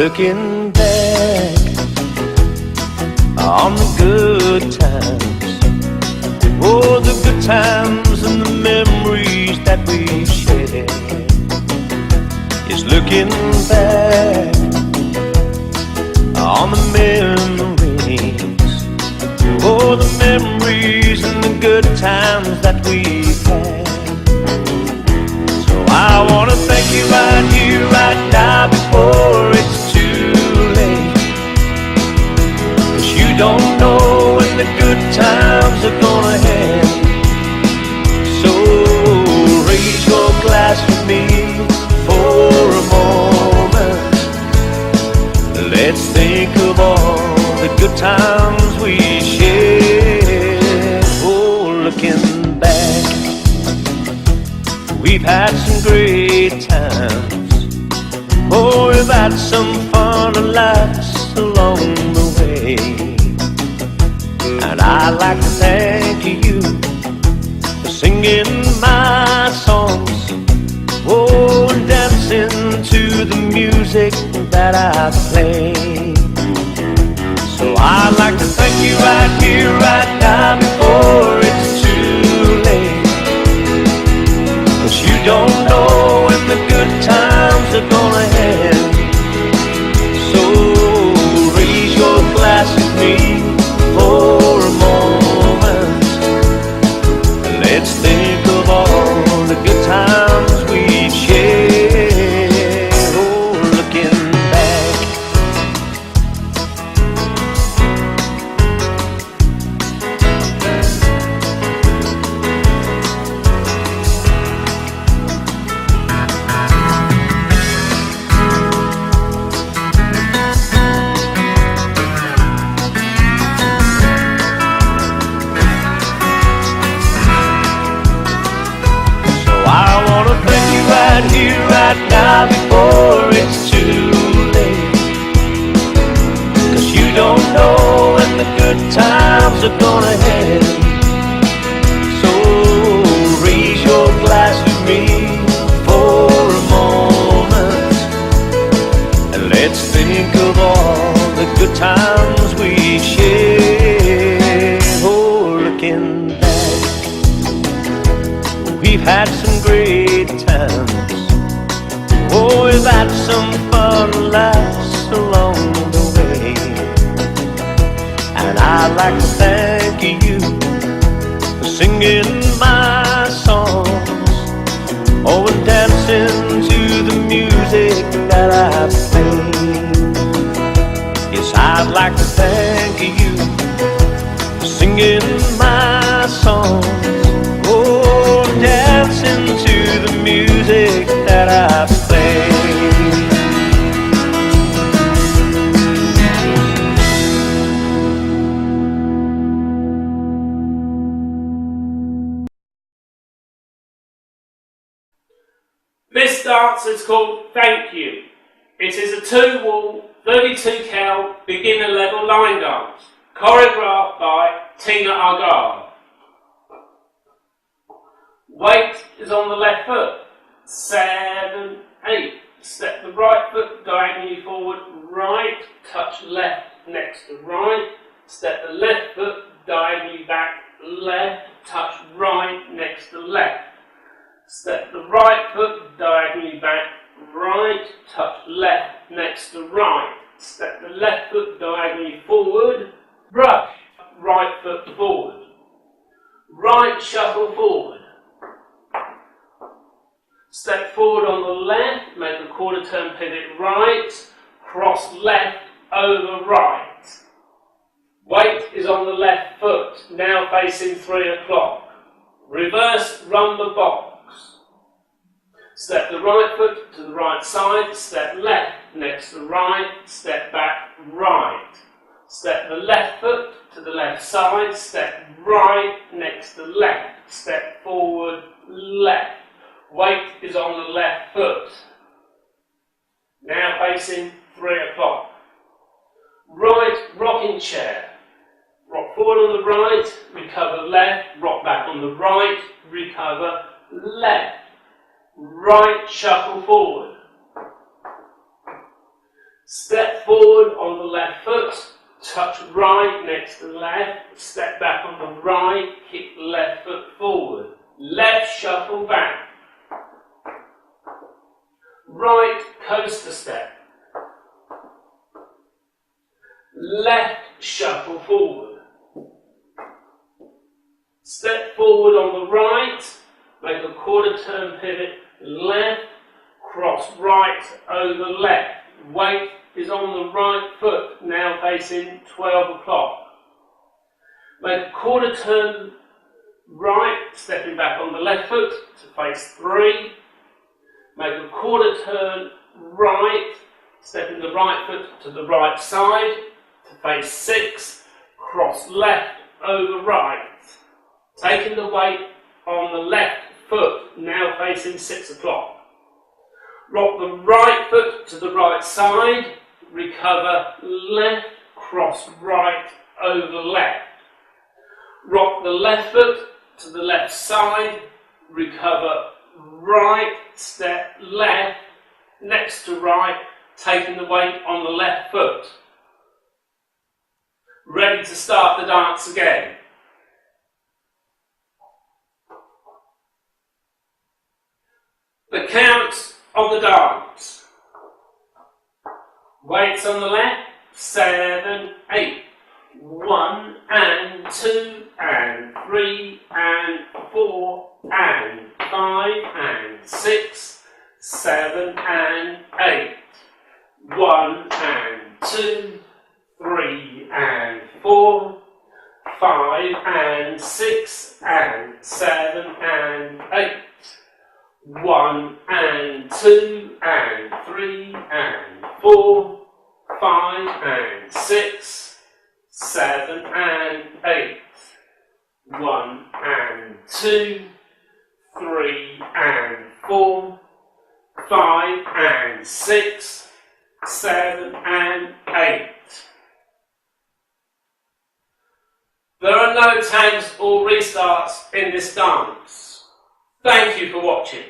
Looking back on the good times, oh, the good times and the memories that we shared. Is looking back on the memories, oh, the memories and the good times that we've had. So I want to thank you right here, right now, before it's too late. 'Cause you don't know when the good times are gonna end. So raise your glass with me for a moment. Let's think of all the good times we shared. Oh, looking back, we've had some great times. Oh, we've had some fun and laughs along the way. And I'd like to thank you for singing my songs, oh, and dancing to the music that I play. So I'd like to thank you right here, right now, before it's too late. 'Cause you don't know when the good times are gonna end. So raise your glass with me for a moment. Let's think of all the good times we've shared. Oh, looking back, right here, right now, before it's too late. 'Cause you don't know when the good times are gonna end. So raise your glass with me for a moment. And let's think of all the good times we shared. Oh, looking back, we've had some great times. Oh, we've had some fun laughs along the way. And I'd like to thank you for singing my songs, oh, and dancing to the music that I play. Yes, I'd like to thank you for singing my songs, oh, dancing to the music that I play. This dance is called Thank You. It is a 2-wall, 32 count, beginner level line dance, choreographed by Argyle. Weight is on the left foot. 7, 8. Step the right foot diagonally forward, right, touch left next to right. Step the left foot diagonally back, left, touch right next to left. Step the right foot diagonally back, right, touch left next to right. Step the left foot diagonally forward, brush, right foot forward. Right shuffle forward. Step forward on the left, make a quarter turn pivot right, cross left over right. Weight is on the left foot, now facing 3 o'clock. Reverse, run the box. Step the right foot to the right side, step left next to right, step back right. Step the left foot to the left side, step right next to left, step forward left. Weight is on the left foot. Now facing 3 o'clock. Right rocking chair. Rock forward on the right, recover left, rock back on the right, recover left. Right shuffle forward. Step forward on the left foot, touch right next to left, step back on the right, kick the left foot forward. Left shuffle back. Right coaster step. Left shuffle forward. Step forward on the right, make a quarter turn pivot left, cross right over left. Weight is on the right foot, now facing 12 o'clock. Make a quarter turn right, stepping back on the left foot to face 3. Make a quarter turn right, stepping the right foot to the right side to face 6. Cross left over right. Taking the weight on the left foot, now facing 6 o'clock. Rock the right foot to the right side, recover left, cross right over left. Rock the left foot to the left side, recover right, step left, next to right, taking the weight on the left foot. Ready to start the dance again. The count of the dance. Weights on the left, 7, 8. 1 and 2 and 3 and 4 and 5 and 6, 7 and 8. 1 and 2, 3 and 4, 5 and 6 and 7 and 8. 1 and 2 and 3 and 4, 5 and 6, 7 and 8. 1 and 2, 3 and 4, 5 and 6, 7 and 8. There are no tags or restarts in this dance. Thank you for watching.